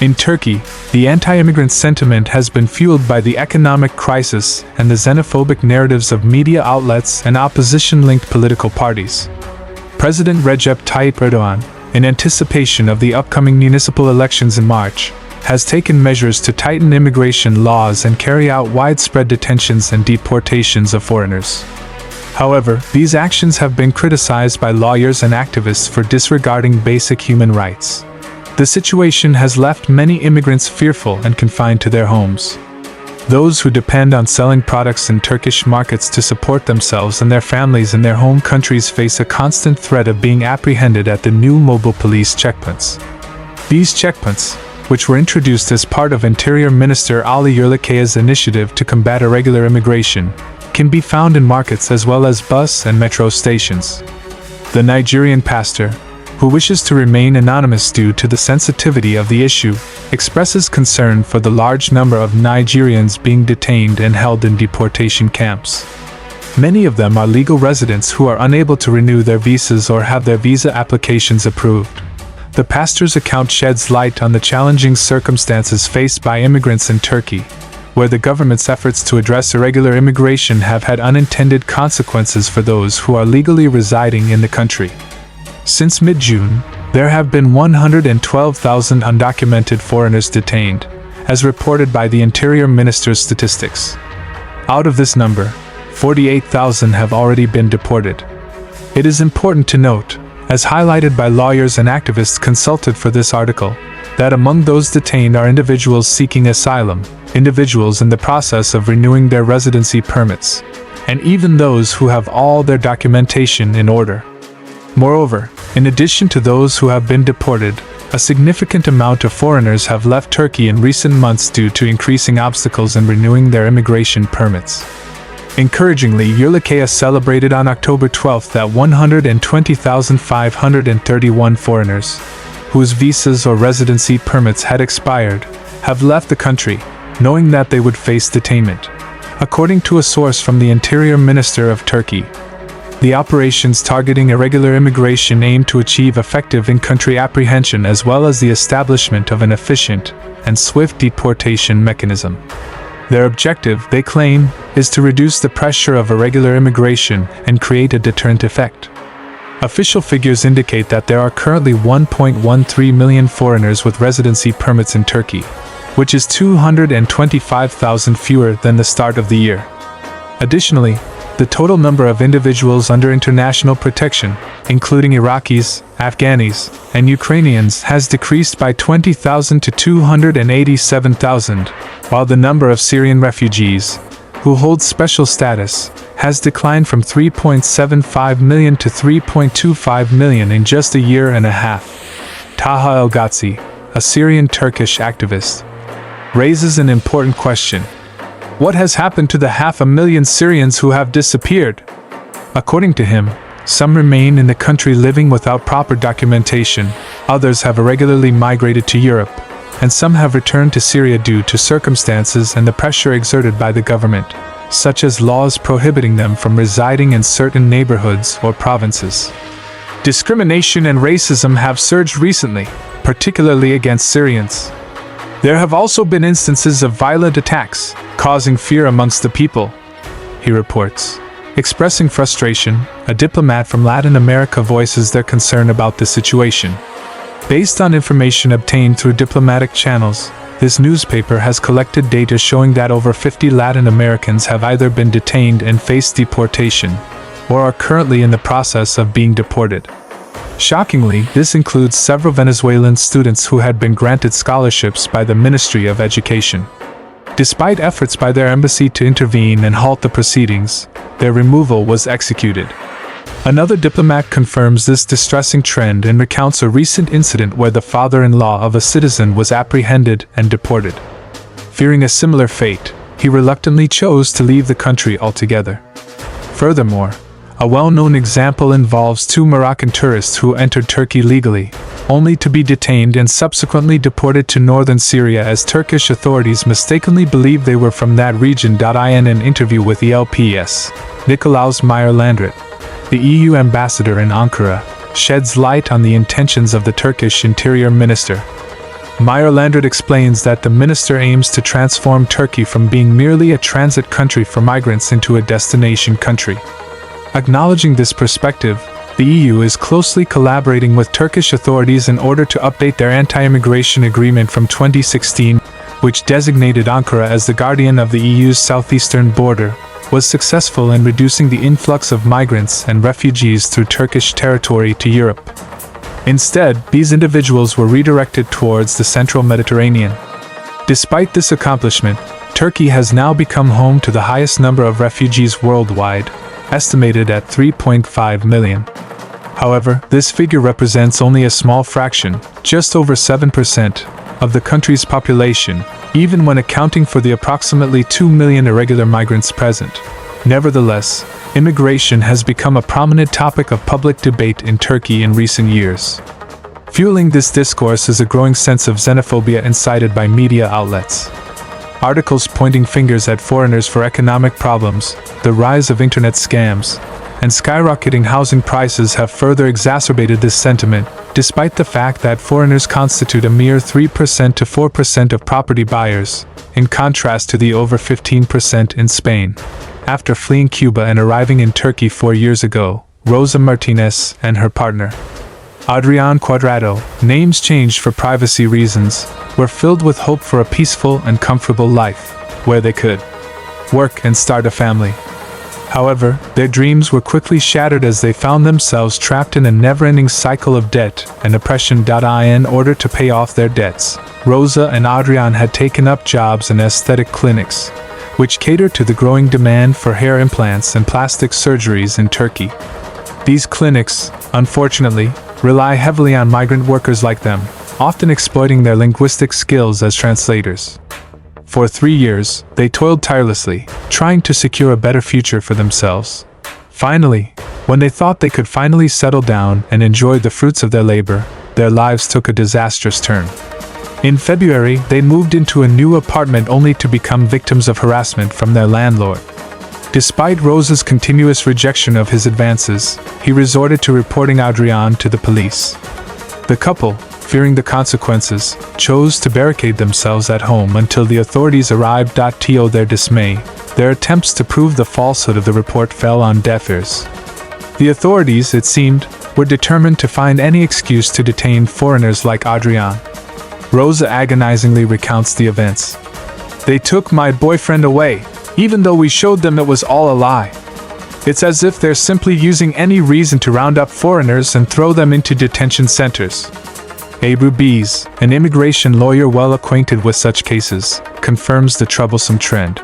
In Turkey, the anti-immigrant sentiment has been fueled by the economic crisis and the xenophobic narratives of media outlets and opposition-linked political parties. President Recep Tayyip Erdogan, in anticipation of the upcoming municipal elections in March, has taken measures to tighten immigration laws and carry out widespread detentions and deportations of foreigners. However, these actions have been criticized by lawyers and activists for disregarding basic human rights. The situation has left many immigrants fearful and confined to their homes. Those who depend on selling products in Turkish markets to support themselves and their families in their home countries face a constant threat of being apprehended at the new mobile police checkpoints. These checkpoints, which were introduced as part of Interior Minister Ali Yerlikaya's initiative to combat irregular immigration, can be found in markets as well as bus and metro stations. The Nigerian pastor, who wishes to remain anonymous due to the sensitivity of the issue, expresses concern for the large number of Nigerians being detained and held in deportation camps. Many of them are legal residents who are unable to renew their visas or have their visa applications approved. The pastor's account sheds light on the challenging circumstances faced by immigrants in Turkey, where the government's efforts to address irregular immigration have had unintended consequences for those who are legally residing in the country. Since mid-June, there have been 112,000 undocumented foreigners detained, as reported by the Interior Minister's statistics. Out of this number, 48,000 have already been deported. It is important to note, as highlighted by lawyers and activists consulted for this article, that among those detained are individuals seeking asylum, individuals in the process of renewing their residency permits, and even those who have all their documentation in order. Moreover, in addition to those who have been deported, a significant amount of foreigners have left Turkey in recent months due to increasing obstacles in renewing their immigration permits. Encouragingly, Yerlikaya celebrated on October 12 that 120,531 foreigners, whose visas or residency permits had expired, have left the country, knowing that they would face detainment. According to a source from the Interior Minister of Turkey, the operations targeting irregular immigration aim to achieve effective in-country apprehension as well as the establishment of an efficient and swift deportation mechanism. Their objective, they claim, is to reduce the pressure of irregular immigration and create a deterrent effect. Official figures indicate that there are currently 1.13 million foreigners with residency permits in Turkey, which is 225,000 fewer than the start of the year. Additionally, the total number of individuals under international protection, including Iraqis, Afghanis, and Ukrainians, has decreased by 20,000 to 287,000, while the number of Syrian refugees, who hold special status, has declined from 3.75 million to 3.25 million in just a year and a half. Taha El-Ghazi, a Syrian-Turkish activist, raises an important question. What has happened to the 500,000 Syrians who have disappeared? According to him, some remain in the country living without proper documentation, others have irregularly migrated to Europe, and some have returned to Syria due to circumstances and the pressure exerted by the government, such as laws prohibiting them from residing in certain neighborhoods or provinces. Discrimination and racism have surged recently, particularly against Syrians. There have also been instances of violent attacks, causing fear amongst the people, he reports. Expressing frustration, a diplomat from Latin America voices their concern about the situation. Based on information obtained through diplomatic channels, this newspaper has collected data showing that over 50 Latin Americans have either been detained and faced deportation, or are currently in the process of being deported. Shockingly, this includes several Venezuelan students who had been granted scholarships by the Ministry of Education. Despite efforts by their embassy to intervene and halt the proceedings, their removal was executed. Another diplomat confirms this distressing trend and recounts a recent incident where the father-in-law of a citizen was apprehended and deported. Fearing a similar fate, he reluctantly chose to leave the country altogether. Furthermore, a well-known example involves two Moroccan tourists who entered Turkey legally, only to be detained and subsequently deported to northern Syria as Turkish authorities mistakenly believed they were from that region. In an interview with ELPS, Nikolaus Meyer-Landrut, the EU ambassador in Ankara, sheds light on the intentions of the Turkish Interior Minister. Meyer Landert explains that the minister aims to transform Turkey from being merely a transit country for migrants into a destination country. Acknowledging this perspective, the EU is closely collaborating with Turkish authorities in order to update their anti-immigration agreement from 2016, which designated Ankara as the guardian of the EU's southeastern border, was successful in reducing the influx of migrants and refugees through Turkish territory to Europe. Instead, these individuals were redirected towards the central Mediterranean. Despite this accomplishment, Turkey has now become home to the highest number of refugees worldwide, estimated at 3.5 million. However, this figure represents only a small fraction, just over 7%, of the country's population, even when accounting for the approximately 2 million irregular migrants present. Nevertheless, immigration has become a prominent topic of public debate in Turkey in recent years. Fueling this discourse is a growing sense of xenophobia incited by media outlets. Articles pointing fingers at foreigners for economic problems, the rise of internet scams, and skyrocketing housing prices have further exacerbated this sentiment, despite the fact that foreigners constitute a mere 3% to 4% of property buyers, in contrast to the over 15% in Spain. After fleeing Cuba and arriving in Turkey 4 years ago, Rosa Martinez and her partner, Adrián Cuadrado, names changed for privacy reasons, were filled with hope for a peaceful and comfortable life, where they could work and start a family. However, their dreams were quickly shattered as they found themselves trapped in a never-ending cycle of debt and oppression. In order to pay off their debts, Rosa and Adrián had taken up jobs in aesthetic clinics, which cater to the growing demand for hair implants and plastic surgeries in Turkey. These clinics, unfortunately, rely heavily on migrant workers like them, often exploiting their linguistic skills as translators. For 3 years, they toiled tirelessly, trying to secure a better future for themselves. Finally, when they thought they could finally settle down and enjoy the fruits of their labor, their lives took a disastrous turn. In February, they moved into a new apartment only to become victims of harassment from their landlord. Despite Rosa's continuous rejection of his advances, he resorted to reporting Adrián to the police. The couple, fearing the consequences, chose to barricade themselves at home until the authorities arrived. To their dismay, their attempts to prove the falsehood of the report fell on deaf ears. The authorities, it seemed, were determined to find any excuse to detain foreigners like Adrián. Rosa agonizingly recounts the events. "They took my boyfriend away, even though we showed them it was all a lie. It's as if they're simply using any reason to round up foreigners and throw them into detention centers." Ebru Bees, an immigration lawyer well acquainted with such cases, confirms the troublesome trend.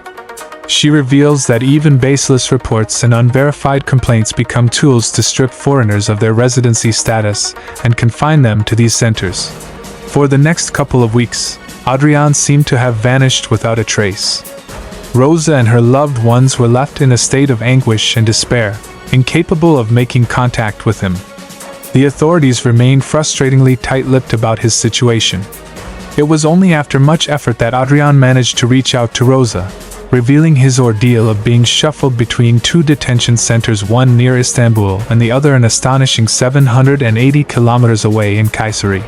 She reveals that even baseless reports and unverified complaints become tools to strip foreigners of their residency status and confine them to these centers. For the next couple of weeks, Adrián seemed to have vanished without a trace. Rosa and her loved ones were left in a state of anguish and despair, incapable of making contact with him. The authorities remained frustratingly tight-lipped about his situation. It was only after much effort that Adrián managed to reach out to Rosa, revealing his ordeal of being shuffled between 2 detention centers, one near Istanbul and the other an astonishing 780 kilometers away in Kayseri.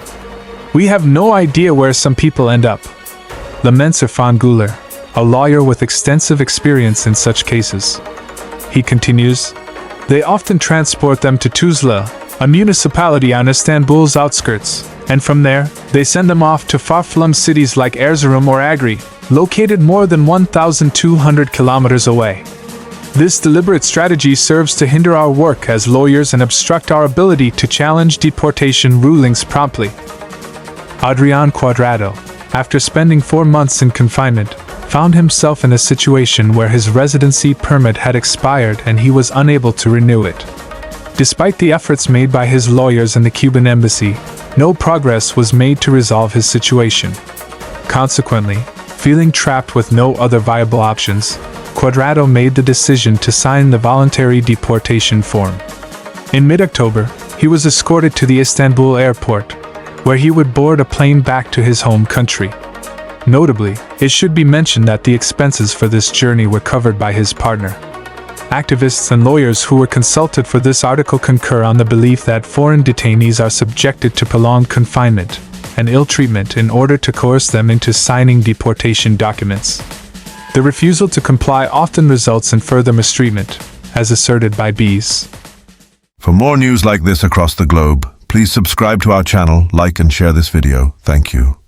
"We have no idea where some people end up," laments Irfan Güler, a lawyer with extensive experience in such cases. He continues, "They often transport them to Tuzla, a municipality on Istanbul's outskirts, and from there, they send them off to far-flung cities like Erzurum or Agri, located more than 1,200 kilometers away. This deliberate strategy serves to hinder our work as lawyers and obstruct our ability to challenge deportation rulings promptly." Adrián Cuadrado, after spending 4 months in confinement, found himself in a situation where his residency permit had expired and he was unable to renew it. Despite the efforts made by his lawyers and the Cuban embassy, no progress was made to resolve his situation. Consequently, feeling trapped with no other viable options, Cuadrado made the decision to sign the voluntary deportation form. In mid-October, he was escorted to the Istanbul airport, where he would board a plane back to his home country. Notably, it should be mentioned that the expenses for this journey were covered by his partner. Activists and lawyers who were consulted for this article concur on the belief that foreign detainees are subjected to prolonged confinement, and ill treatment in order to coerce them into signing deportation documents. The refusal to comply often results in further mistreatment, as asserted by Bs. For more news like this across the globe, please subscribe to our channel, like and share this video. Thank you.